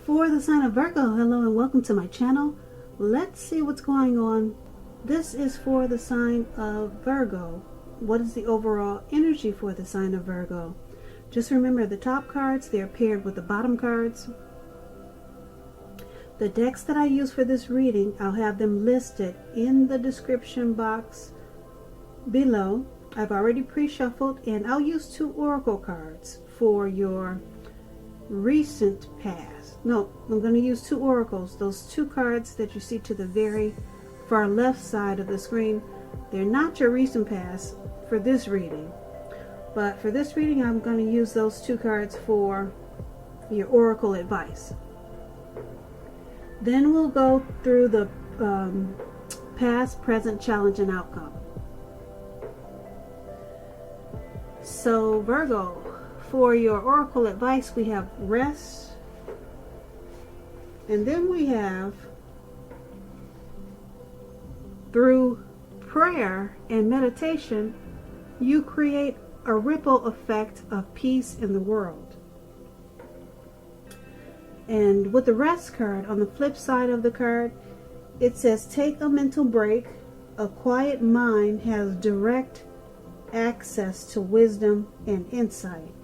For the sign of Virgo, hello and welcome to my channel. Let's see what's going on. This is for the sign of Virgo. What is the overall energy for the sign of Virgo? Just remember the top cards, they're paired with the bottom cards. The decks that I use for this reading, I'll have them listed in the description box below. I've already pre-shuffled, and I'll use 2 oracle cards for your recent past. No, I'm going to use 2 oracles. Those 2 cards that you see to the very far left side of the screen, they're not your recent past for this reading. But for this reading, I'm going to use those 2 cards for your oracle advice. Then we'll go through the past, present, challenge, and outcome. So Virgo, for your oracle advice, we have rest, and then we have through prayer and meditation, you create a ripple effect of peace in the world. And with the rest card, on the flip side of the card, it says take a mental break. A quiet mind has direct access to wisdom and insight.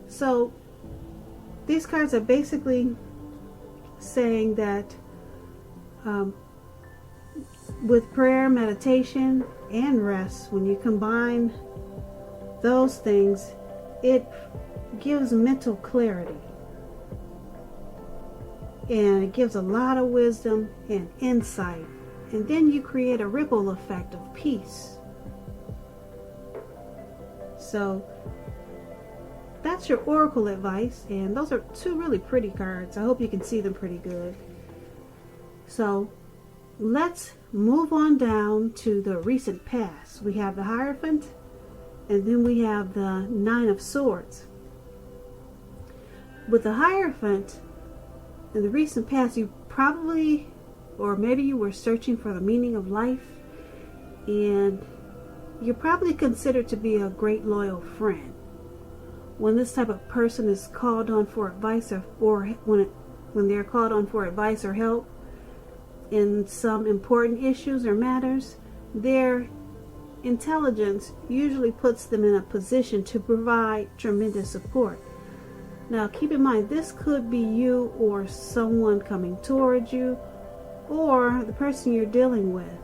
So these cards are basically saying that with prayer, meditation, and rest, when you combine those things, it gives mental clarity. And it gives a lot of wisdom and insight. And then you create a ripple effect of peace. So that's your oracle advice, and those are 2 really pretty cards. I hope you can see them pretty good. So let's move on down to the recent past. We have the Hierophant, and then we have the 9 of Swords. With the Hierophant, in the recent past, you probably, or maybe you were searching for the meaning of life, and you're probably considered to be a great loyal friend. When this type of person is called on for advice, or when they're called on for advice or help in some important issues or matters, their intelligence usually puts them in a position to provide tremendous support. Now keep in mind, this could be you or someone coming towards you, or the person you're dealing with.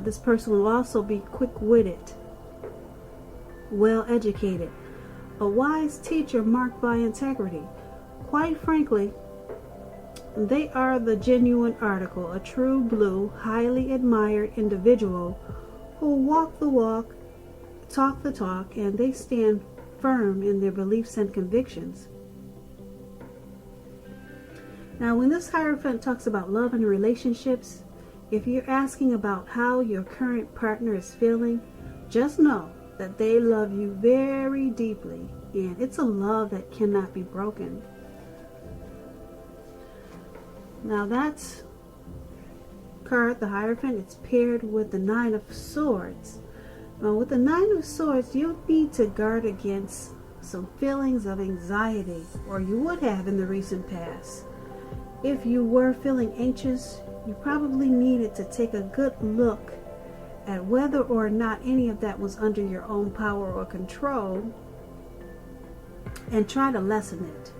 This person will also be quick-witted, well-educated, a wise teacher marked by integrity. Quite frankly, they are the genuine article, a true blue, highly admired individual who walk the walk, talk the talk, and they stand firm in their beliefs and convictions. Now, when this Hierophant talks about love and relationships, if you're asking about how your current partner is feeling, just know that they love you very deeply, and it's a love that cannot be broken. Now that's card, the Hierophant. It's paired with the 9 of Swords. Now with the 9 of Swords, you need to guard against some feelings of anxiety, or you would have in the recent past. If you were feeling anxious, you probably needed to take a good look at whether or not any of that was under your own power or control, and try to lessen it.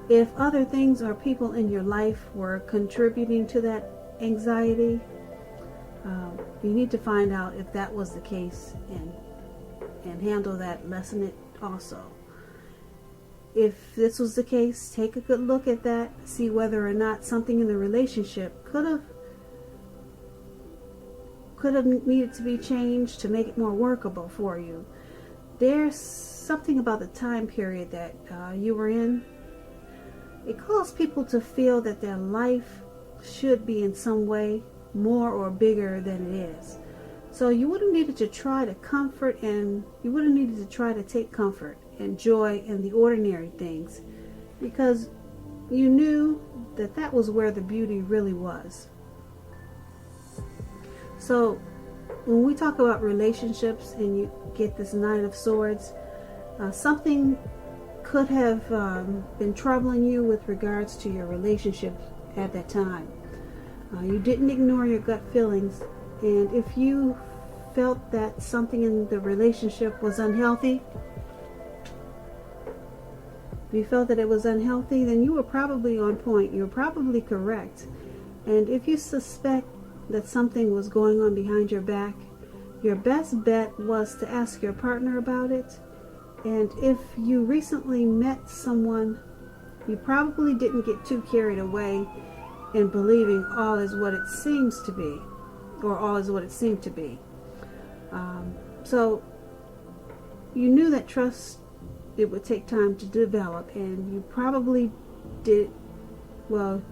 If other things or people in your life were contributing to that anxiety, you need to find out if that was the case and handle that, lessen it also. If this was the case, take a good look at that, see whether or not something in the relationship could have needed to be changed to make it more workable for you. There's something about the time period that you were in. It caused people to feel that their life should be in some way more or bigger than it is. So you would have needed to try to comfort, and you would have needed to try to take comfort and joy in the ordinary things, because you knew that that was where the beauty really was. So when we talk about relationships and you get this 9 of Swords, something could have been troubling you with regards to your relationship at that time. You didn't ignore your gut feelings, and if you felt that something in the relationship was unhealthy, if you felt that it was unhealthy, then you were probably on point. You were probably correct. And if you suspect that something was going on behind your back, your best bet was to ask your partner about it. And if you recently met someone, you probably didn't get too carried away in believing all is what it seems to be, or all is what it seemed to be. So you knew that trust, it would take time to develop, and you probably did, well,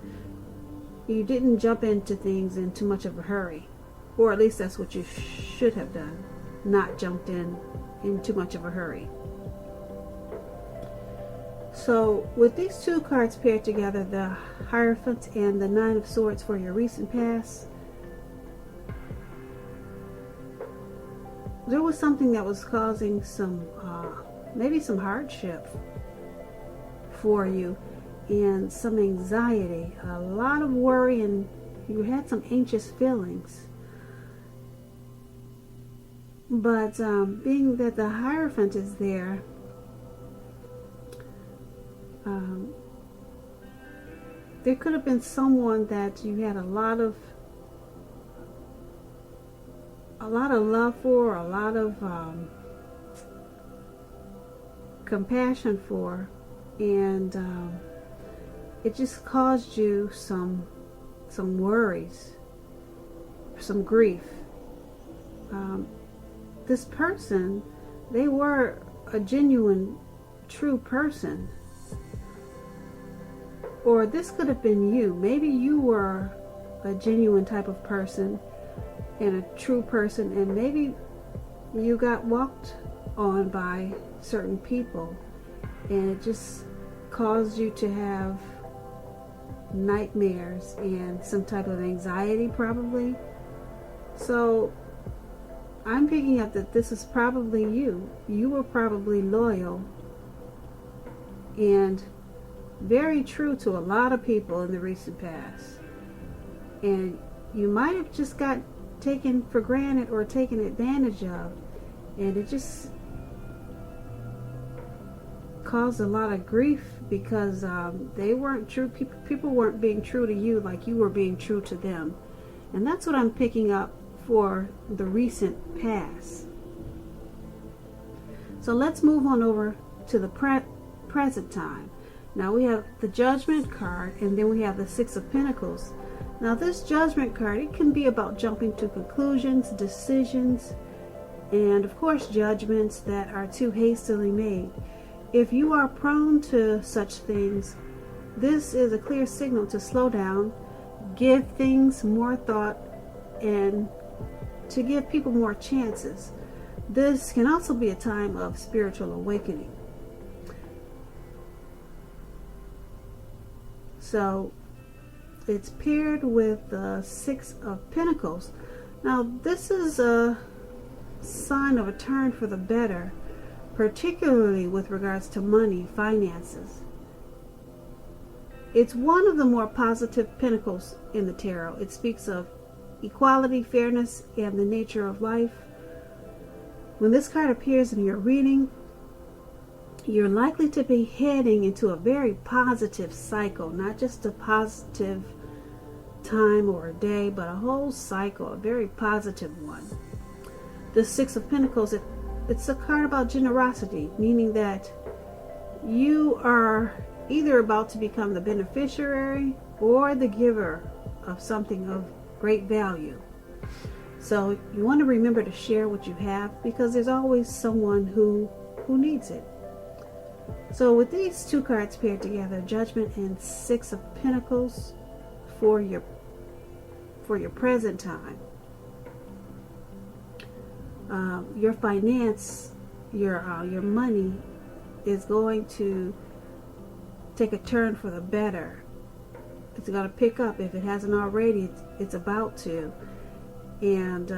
you didn't jump into things in too much of a hurry, or at least that's what you should have done, not jumped in too much of a hurry. So with these two cards paired together, the Hierophant and the Nine of Swords for your recent past, there was something that was causing some maybe some hardship for you and some anxiety, a lot of worry, and you had some anxious feelings. But being that the Hierophant is there, there could have been someone that you had a lot of love for, a lot of compassion for, and it just caused you some worries, some grief. This person, they were a genuine, true person. Or this could have been you. Maybe you were a genuine type of person and a true person, and maybe you got walked on by certain people, and it just caused you to have nightmares and some type of anxiety, probably. So I'm picking up that this is probably you. You were probably loyal and very true to a lot of people in the recent past, and you might have just got taken for granted or taken advantage of, and it just caused a lot of grief because they weren't true. People weren't being true to you like you were being true to them, and that's what I'm picking up for the recent past. So let's move on over to the present time. Now we have the Judgment card, and then we have the Six of Pentacles. Now this Judgment card, it can be about jumping to conclusions, decisions, and of course judgments that are too hastily made. If you are prone to such things, this is a clear signal to slow down, give things more thought, and to give people more chances. This can also be a time of spiritual awakening. So it's paired with the Six of Pentacles. Now this is a sign of a turn for the better, particularly with regards to money, finances. It's one of the more positive pentacles in the tarot. It speaks of equality, fairness, and the nature of life. When this card appears in your reading, you're likely to be heading into a very positive cycle, not just a positive time or a day, but a whole cycle, a very positive one. The Six of Pentacles, it's a card about generosity, meaning that you are either about to become the beneficiary or the giver of something of great value. So you want to remember to share what you have, because there's always someone who needs it. So with these two cards paired together, Judgment and Six of Pentacles for your present time, your finance, your money is going to take a turn for the better. It's going to pick up. If it hasn't already, it's about to. And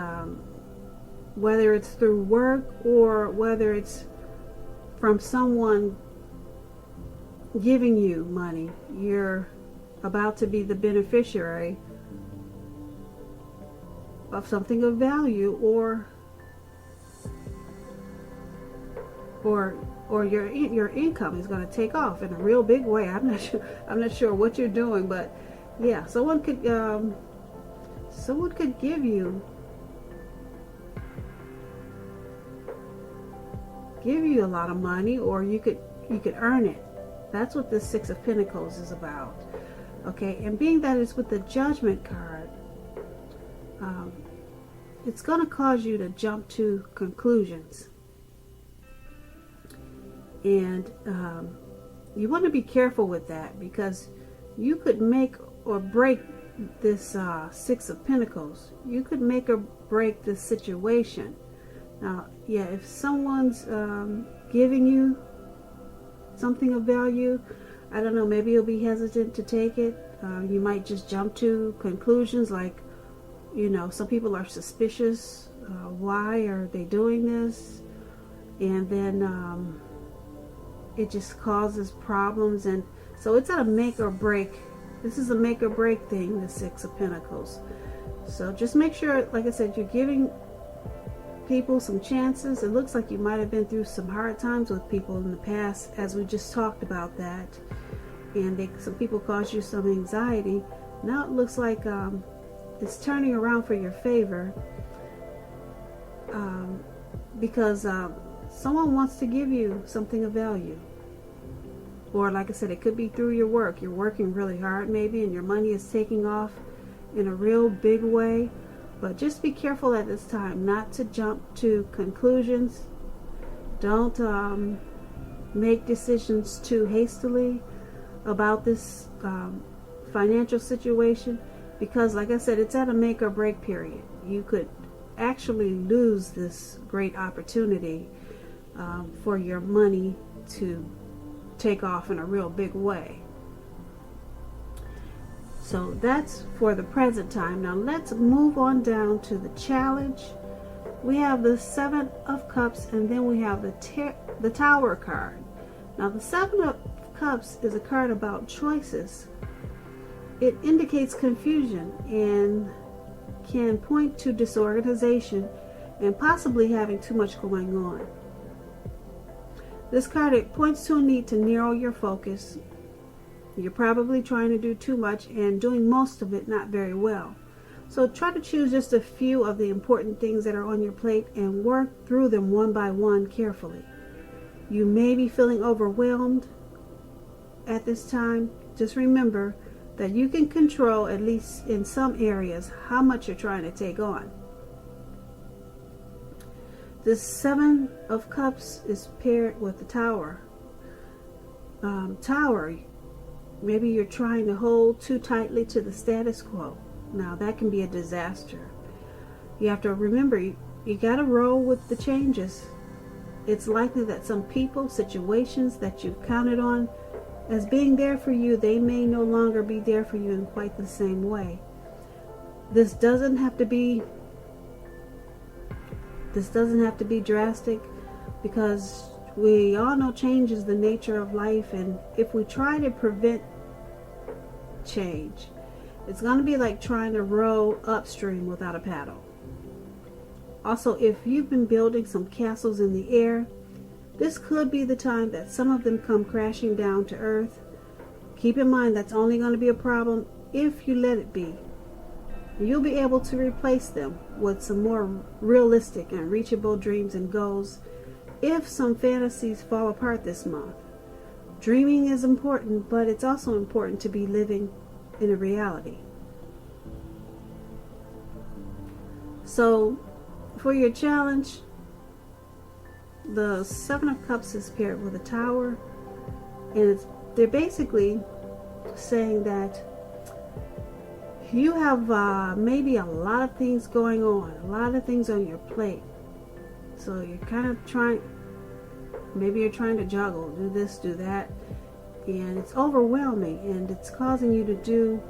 whether it's through work or whether it's from someone giving you money. You're about to be the beneficiary of something of value, or your income is going to take off in a real big way. I'm not sure what you're doing, but yeah, someone could give you a lot of money, or you could earn it. That's what this Six of Pentacles is about. Okay, and being that it's with the Judgment card, it's going to cause you to jump to conclusions. And you want to be careful with that, because you could make or break this Six of Pentacles. You could make or break this situation. Now, yeah, if someone's giving you something of value, I don't know, maybe you'll be hesitant to take it. You might just jump to conclusions like, you know, some people are suspicious. Why are they doing this? And then it just causes problems. And so it's a make or break. This is a make or break thing, the Six of Pentacles. So just make sure, like I said, you're giving people some chances. It looks like you might have been through some hard times with people in the past, as we just talked about that, and some people caused you some anxiety. Now it looks like it's turning around for your favor, because someone wants to give you something of value. Or like I said, it could be through your work. You're working really hard maybe, and your money is taking off in a real big way. But just be careful at this time not to jump to conclusions. Don't make decisions too hastily about this financial situation, because like I said, it's at a make or break period. You could actually lose this great opportunity for your money to take off in a real big way. So that's for the present time. Now let's move on down to the challenge. We have the Seven of Cups, and then we have the Tower card. Now the Seven of Cups is a card about choices. It indicates confusion and can point to disorganization and possibly having too much going on. This card, it points to a need to narrow your focus. You're probably trying to do too much and doing most of it not very well. So try to choose just a few of the important things that are on your plate and work through them one by one carefully. You may be feeling overwhelmed at this time. Just remember that you can control, at least in some areas, how much you're trying to take on. This Seven of Cups is paired with the Tower. Tower, maybe you're trying to hold too tightly to the status quo. Now that can be a disaster. You have to remember, you got to roll with the changes. It's likely that some people, situations that you've counted on as being there for you, they may no longer be there for you in quite the same way. This doesn't have to be drastic, because we all know change is the nature of life, and if we try to prevent change, it's going to be like trying to row upstream without a paddle. Also, if you've been building some castles in the air, this could be the time that some of them come crashing down to earth. Keep in mind that's only going to be a problem if you let it be. You'll be able to replace them with some more realistic and reachable dreams and goals if some fantasies fall apart this month. Dreaming is important, but it's also important to be living in a reality. So for your challenge, the Seven of Cups is paired with a Tower, and they're basically saying that you have maybe a lot of things going on, a lot of things on your plate. So you're kind of maybe you're trying to juggle, do this, do that, and it's overwhelming, and it's causing you to do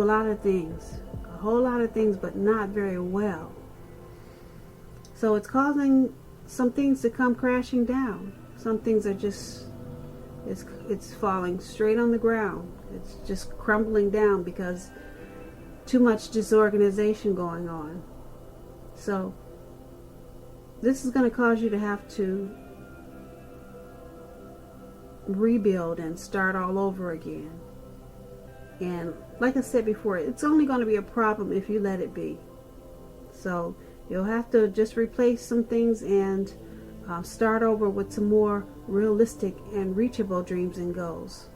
a lot of things, a whole lot of things, but not very well. So it's causing some things to come crashing down. Some things are just It's falling straight on the ground. It's just crumbling down because too much disorganization going on. So this is going to cause you to have to rebuild and start all over again. And like I said before, it's only going to be a problem if you let it be. So you'll have to just replace some things and start over with some more realistic and reachable dreams and goals.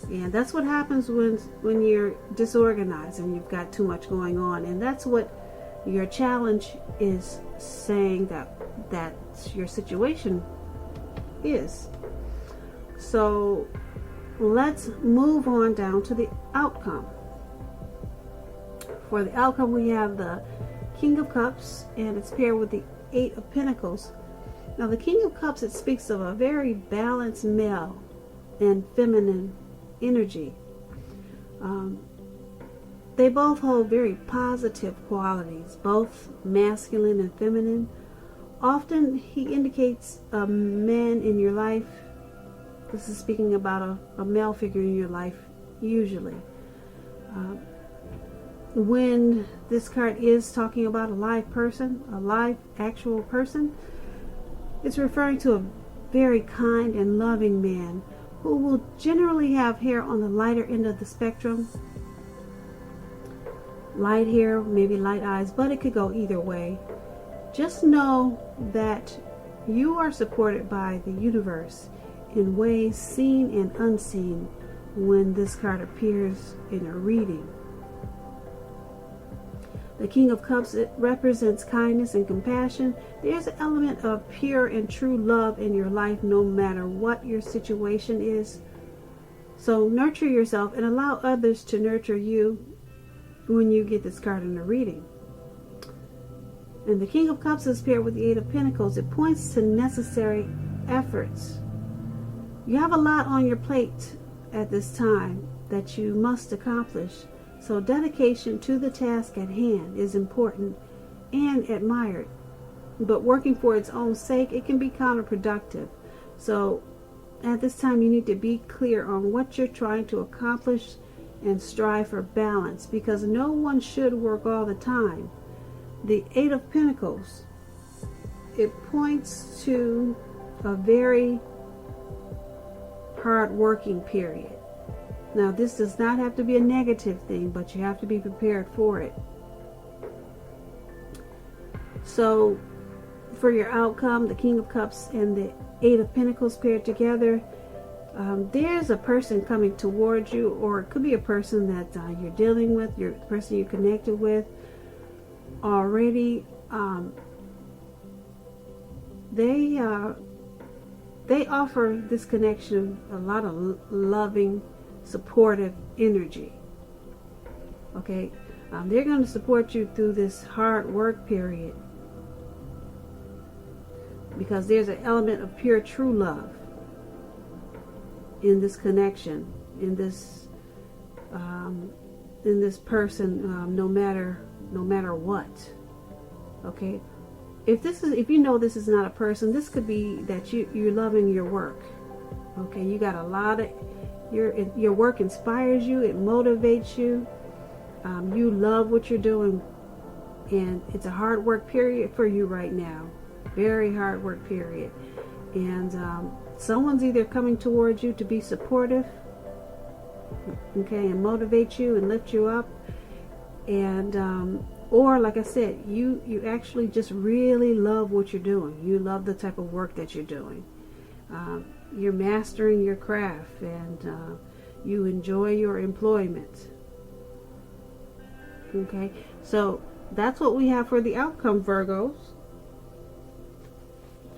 And that's what happens when you're disorganized and you've got too much going on. And that's what your challenge is saying that your situation is. So let's move on down to the outcome. For the outcome, we have the King of Cups, and it's paired with the Eight of Pentacles. Now the King of Cups, it speaks of a very balanced male and feminine energy. They both hold very positive qualities, both masculine and feminine. Often he indicates a man in your life. This is speaking about a male figure in your life, usually. When this card is talking about a live person, a live actual person, it's referring to a very kind and loving man who will generally have hair on the lighter end of the spectrum. Light hair, maybe light eyes, but it could go either way. Just know that you are supported by the universe in ways seen and unseen when this card appears in a reading. The King of Cups, it represents kindness and compassion. There's an element of pure and true love in your life no matter what your situation is. So nurture yourself and allow others to nurture you when you get this card in a reading. And the King of Cups is paired with the Eight of Pentacles. It points to necessary efforts. You have a lot on your plate at this time that you must accomplish. So dedication to the task at hand is important and admired. But working for its own sake, it can be counterproductive. So at this time, you need to be clear on what you're trying to accomplish and strive for balance, because no one should work all the time. The Eight of Pentacles, it points to a very hard working period. Now, this does not have to be a negative thing, but you have to be prepared for it. So for your outcome, the King of Cups and the Eight of Pentacles paired together, there's a person coming towards you, or it could be a person that you're dealing with, your person you're connected with already. They offer this connection a lot of loving, supportive energy. Okay, they're going to support you through this hard work period, because there's an element of pure true love in this connection, in this person, no matter what. Okay, if you know this is not a person, this could be that you're loving your work. Okay, you got a lot of your work inspires you, it motivates you. You love what you're doing, and it's a hard work period for you right now. Very hard work period. And someone's either coming towards you to be supportive, okay, and motivate you and lift you up, and or like I said, you actually just really love what you're doing. You love the type of work that you're doing. You're mastering your craft, and you enjoy your employment. Okay, so that's what we have for the outcome, Virgos.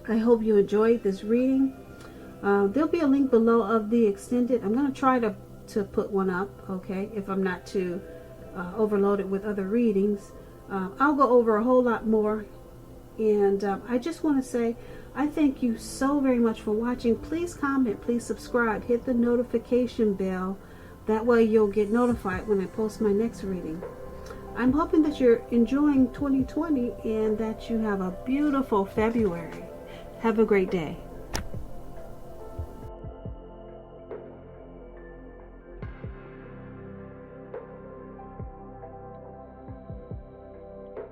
I hope you enjoyed this reading. There'll be a link below of the extended. I'm going to try to put one up, okay, if I'm not too overloaded with other readings. I'll go over a whole lot more. And I just want to say, I thank you so very much for watching. Please comment, please subscribe, hit the notification bell. That way you'll get notified when I post my next reading. I'm hoping that you're enjoying 2020 and that you have a beautiful February. Have a great day.